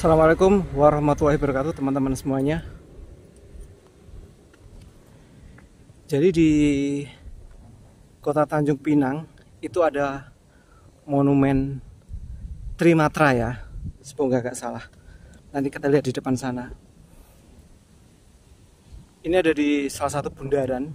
Assalamualaikum warahmatullahi wabarakatuh teman-teman semuanya. Jadi di kota Tanjung Pinang itu ada monumen Trimatra ya, semoga gak salah. Nanti kita lihat di depan sana. Ini ada di salah satu bundaran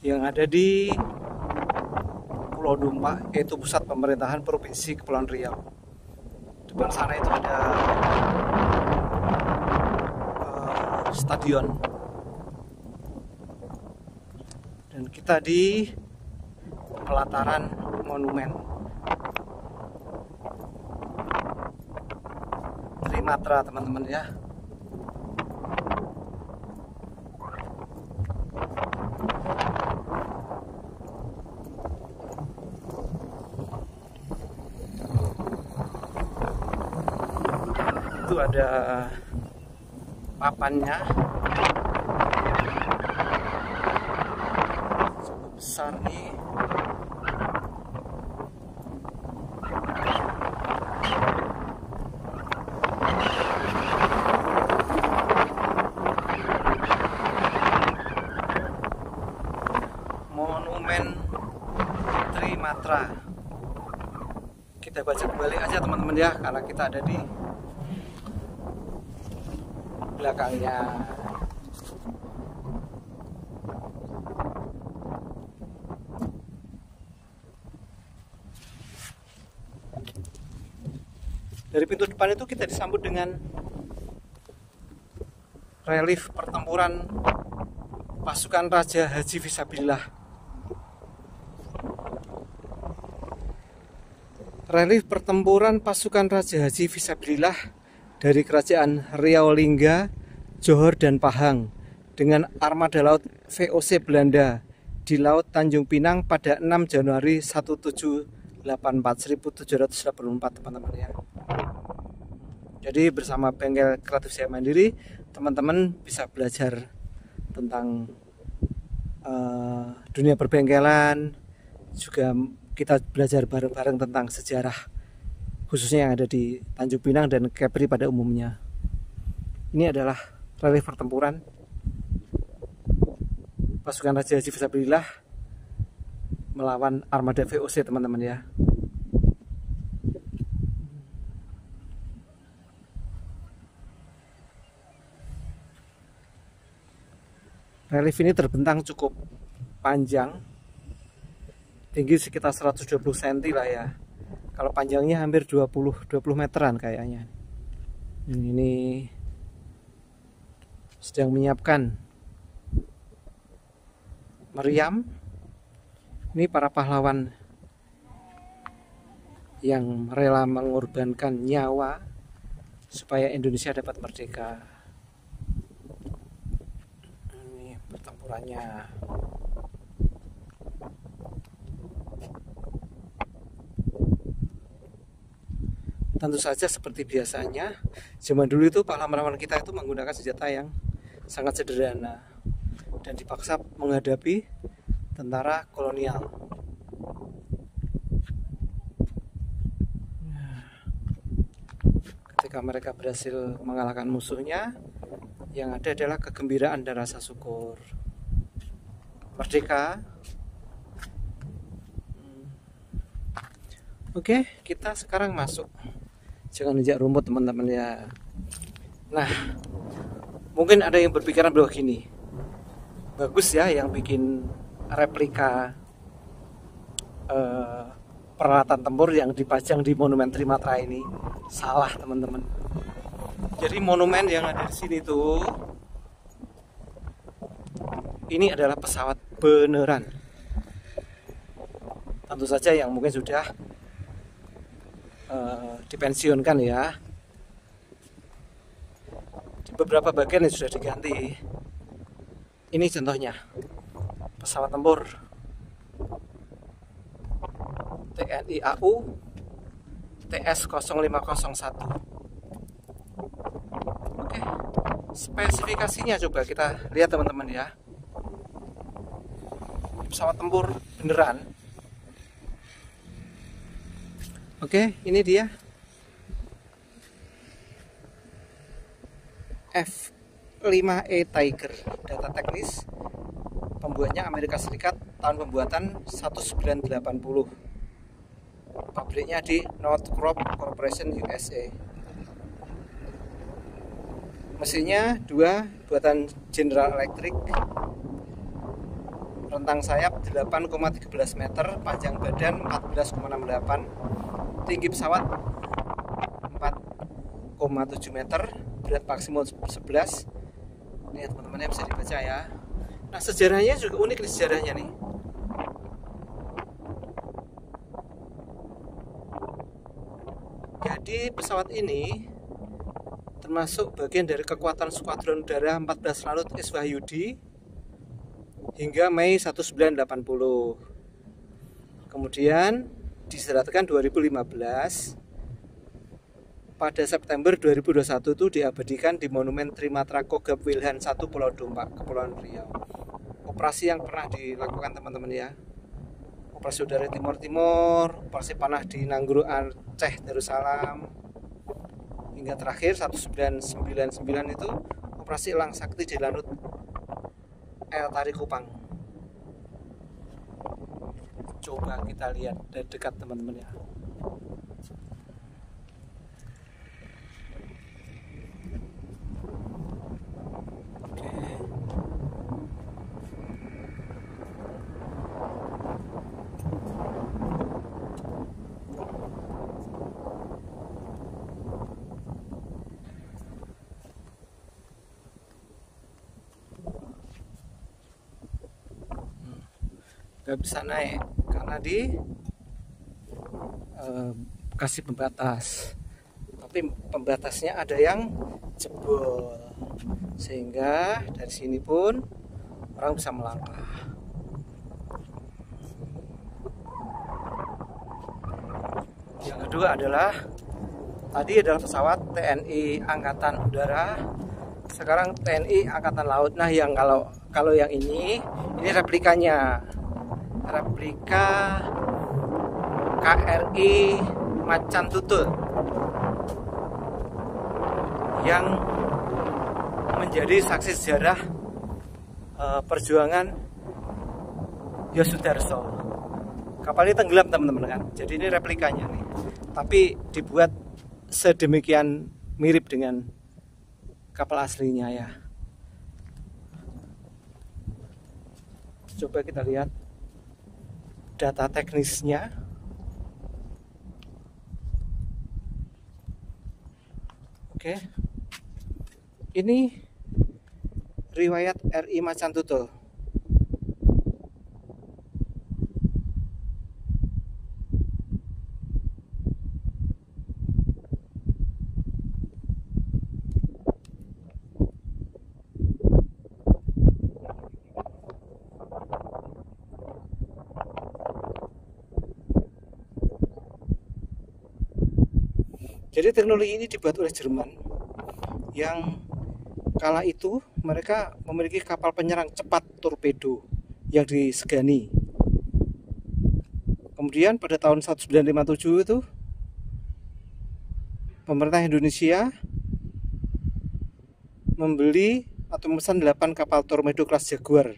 yang ada di Pulau Dumpa, yaitu pusat pemerintahan Provinsi Kepulauan Riau. Depan sana itu ada stadion, dan kita di pelataran monumen Trimatra teman-teman ya. Itu ada papannya cukup besar nih. Monumen Trimatra. Kita baca kembali aja teman-teman ya, karena kita ada di belakangnya. Dari pintu depan itu kita disambut dengan relief pertempuran pasukan Raja Haji Fisabilillah. Relief pertempuran pasukan Raja Haji Fisabilillah dari Kerajaan Riau Lingga, Johor dan Pahang dengan armada laut VOC Belanda di Laut Tanjung Pinang pada 6 Januari 1784 teman-teman ya. Jadi bersama Bengkel Kreatif Saya Mandiri, teman-teman bisa belajar tentang dunia perbengkelan, juga kita belajar bareng-bareng tentang sejarah khususnya yang ada di Tanjung Pinang dan Kepri pada umumnya. Ini adalah relief pertempuran pasukan Raja Haji Fisabilillah melawan armada VOC teman-teman ya. Relief ini terbentang cukup panjang, tinggi sekitar 120 cm lah ya. Kalau panjangnya hampir 20 meteran kayaknya. Ini sedang menyiapkan meriam. Ini para pahlawan yang rela mengorbankan nyawa supaya Indonesia dapat merdeka. Ini pertempurannya. Tentu saja seperti biasanya, zaman dulu itu pahlawan kita itu menggunakan senjata yang sangat sederhana dan dipaksa menghadapi tentara kolonial. Ketika mereka berhasil mengalahkan musuhnya, yang ada adalah kegembiraan dan rasa syukur. Merdeka. Oke, kita sekarang masuk. Jangan injak rumput teman-teman ya. Nah, mungkin ada yang berpikiran bahwa gini, bagus ya yang bikin replika peralatan tempur yang dipajang di monumen Trimatra ini. Salah teman-teman. Jadi monumen yang ada di sini tuh, ini adalah pesawat beneran. Tentu saja yang mungkin sudah dipensiunkan ya. Di beberapa bagian yang sudah diganti. Ini contohnya pesawat tempur TNI AU TS0501. Oke, spesifikasinya coba kita lihat teman-teman ya. Pesawat tempur beneran. Oke, ini dia. F-5E Tiger. Data teknis, pembuatnya Amerika Serikat, tahun pembuatan 1980. Pabriknya di Northrop Corporation USA. Mesinnya 2 buatan General Electric. Rentang sayap 8,13 meter, panjang badan 14,68, tinggi pesawat 4,7 meter, berat maksimum 11. Ini teman-teman bisa dibaca ya. Nah, sejarahnya juga unik nih, sejarahnya nih. Jadi pesawat ini termasuk bagian dari kekuatan Skuadron Udara 14 Lanut S. Wahyudi hingga Mei 1980. Kemudian diseratkan 2015. Pada September 2021 itu diabadikan di Monumen Trimatra Kogab Wilhan 1 Pulau Dompak, Kepulauan Riau. Operasi yang pernah dilakukan teman-teman ya. Operasi udara Timur-Timur, operasi panah di Nangguru Aceh Darussalam, hingga terakhir 1999 itu operasi Elang Sakti di Lanut El Tari Kupang. Coba kita lihat dari dekat teman-teman ya. Gak bisa naik karena di kasih pembatas, tapi pembatasnya ada yang jebol sehingga dari sini pun orang bisa melangkah. Yang kedua adalah tadi adalah pesawat TNI Angkatan Udara, sekarang TNI Angkatan Laut. Nah, yang kalau yang ini replikanya, replika KRI Macan Tutul yang menjadi saksi sejarah perjuangan Yosudarso. Kapal ini tenggelam teman-teman kan. Jadi ini replikanya nih, tapi dibuat sedemikian mirip dengan kapal aslinya ya. Coba kita lihat data teknisnya. Oke. Ini riwayat RI Macan Tutul. Jadi teknologi ini dibuat oleh Jerman yang kala itu mereka memiliki kapal penyerang cepat torpedo yang disegani. Kemudian pada tahun 1957 itu pemerintah Indonesia membeli atau memesan 8 kapal torpedo kelas Jaguar.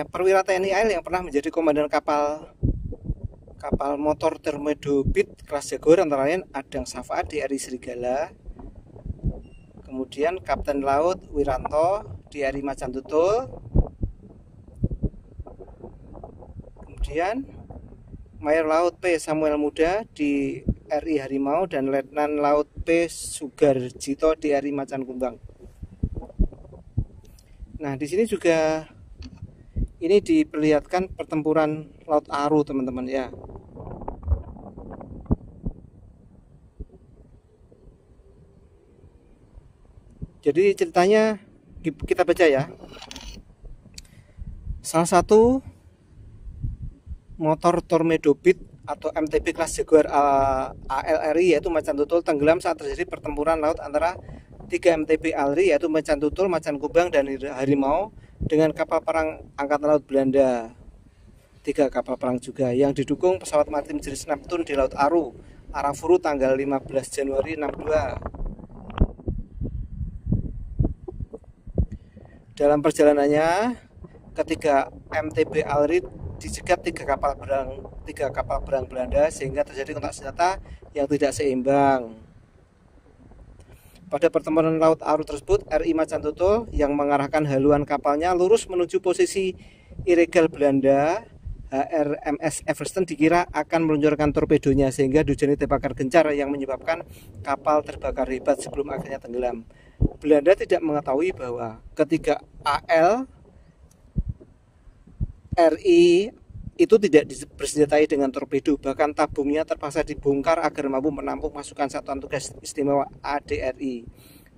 Perwira TNI AL yang pernah menjadi komandan kapal motor torpedo Beat kelas Jaguar antara lain Adang Safaat di RI Serigala, kemudian Kapten Laut Wiranto di RI Macan Tutul, kemudian Mayor Laut P Samuel Muda di RI Harimau, dan Letnan Laut P Sugarjito di RI Macan Kumbang. Nah, di sini juga ini diperlihatkan pertempuran Laut Aru teman-teman ya. Jadi ceritanya kita baca ya. Salah satu motor torpedo Beat atau MTB kelas Jaguar ALRI, yaitu macan tutul, tenggelam saat terjadi pertempuran laut antara 3 MTB ALRI, yaitu macan tutul, macan kubang, dan harimau dengan kapal perang Angkatan Laut Belanda. 3 kapal perang juga yang didukung pesawat maritim jenis Neptune di Laut Aru, Arafuru, tanggal 15 Januari 62. Dalam perjalanannya, ketiga MTB ALRI dicegat 3 kapal perang Belanda, sehingga terjadi kontak senjata yang tidak seimbang. Pada pertempuran Laut Aru tersebut, RI Macan Tutul yang mengarahkan haluan kapalnya lurus menuju posisi ilegal Belanda. HRMS Everston dikira akan meluncurkan torpedonya, sehingga dihujani tembakan gencar yang menyebabkan kapal terbakar hebat sebelum akhirnya tenggelam. Belanda tidak mengetahui bahwa ketiga AL RI itu tidak bersenjatai dengan torpedo, bahkan tabungnya terpaksa dibongkar agar mampu menampung pasukan Satuan Tugas Istimewa ADRI.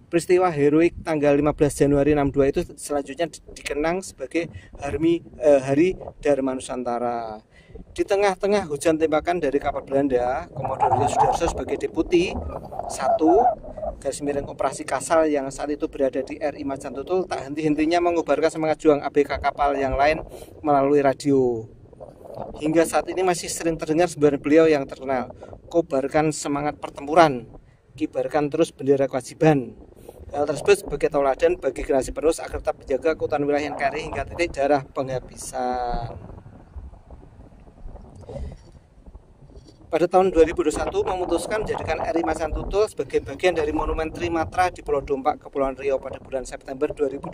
Peristiwa heroik tanggal 15 Januari 62 itu selanjutnya dikenang sebagai Hari Dharma Nusantara. Di tengah-tengah hujan tembakan dari kapal Belanda, Komodor Rio Sudarso sebagai Deputi 1 Operasi Kasal yang saat itu berada di RI Macan Tutul tak henti-hentinya mengobarkan semangat juang ABK kapal yang lain melalui radio. Hingga saat ini masih sering terdengar semboyan beliau yang terkenal, kobarkan semangat pertempuran, kibarkan terus bendera kewajiban. Hal tersebut sebagai tauladan bagi generasi penerus agar tetap menjaga keutuhan wilayah NKRI hingga titik darah penghabisan. Pada tahun 2021 memutuskan menjadikan RI Macan Tutul sebagai bagian dari Monumen Trimatra di Pulau Dompak, Kepulauan Riau pada bulan September 2021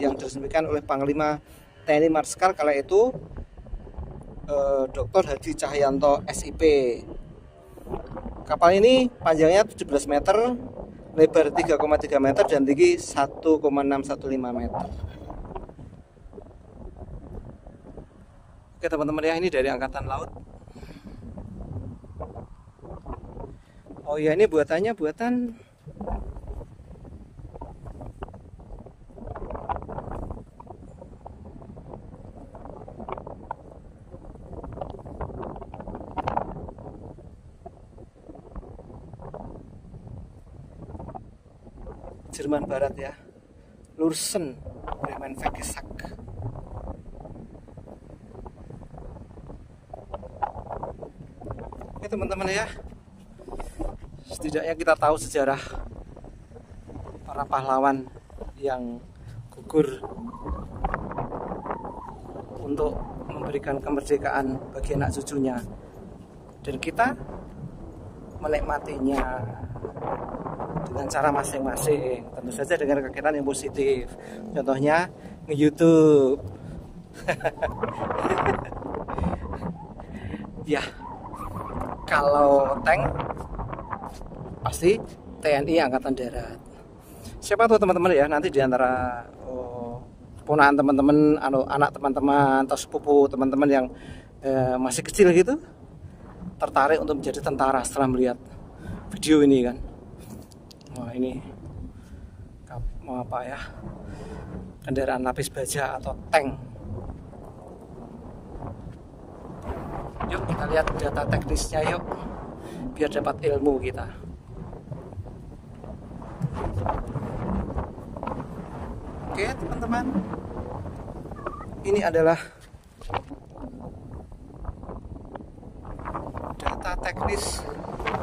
yang diresmikan oleh Panglima TNI Marskal kala itu Dr. Hadi Cahyanto SIP. Kapal ini panjangnya 17 meter, lebar 3,3 meter dan tinggi 1,615 meter. Oke teman-teman ya, ini dari Angkatan Laut. Oh ya, ini buatan Jerman Barat ya, Lursen Bremenvegesak. Oke teman-teman ya, setidaknya kita tahu sejarah para pahlawan yang gugur untuk memberikan kemerdekaan bagi anak cucunya, dan kita menikmatinya dengan cara masing-masing, tentu saja dengan kegiatan yang positif. Contohnya nge-YouTube. Ya, kalau tank pasti TNI Angkatan Darat. Siapa tuh teman-teman ya, nanti diantara ponakan teman-teman, anak teman-teman atau sepupu teman-teman yang masih kecil gitu tertarik untuk menjadi tentara setelah melihat video ini kan. Wah, ini mau apa ya, kendaraan lapis baja atau tank. Yuk kita lihat data teknisnya yuk, biar dapat ilmu kita. Oke teman-teman, ini adalah data teknis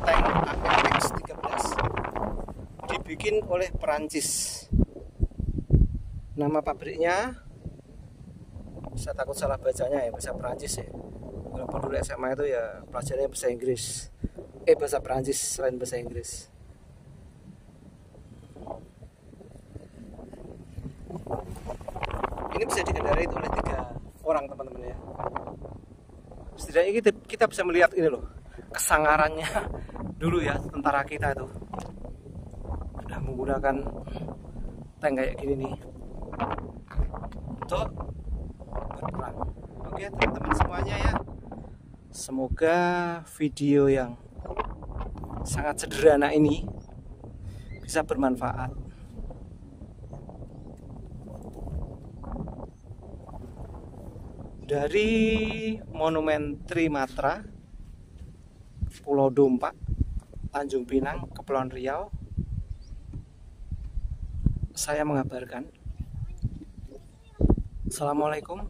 tank AMX-13, dibikin oleh Perancis. Nama pabriknya, saya takut salah bacanya ya, bahasa Perancis ya. Walaupun dulu SMA itu ya pelajarannya bahasa Inggris, bahasa Perancis selain bahasa Inggris. Ini bisa dikendarai oleh 3 orang teman-teman ya. Setidaknya kita bisa melihat ini loh, kesangarannya dulu ya tentara kita itu sudah menggunakan tank kayak gini nih untuk berperang. Oke teman-teman semuanya ya, semoga video yang sangat sederhana ini bisa bermanfaat. Dari Monumen Trimatra Pulau Dompak, Tanjung Pinang, Kepulauan Riau. Saya mengabarkan. Assalamualaikum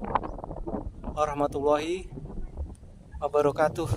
warahmatullahi wabarakatuh.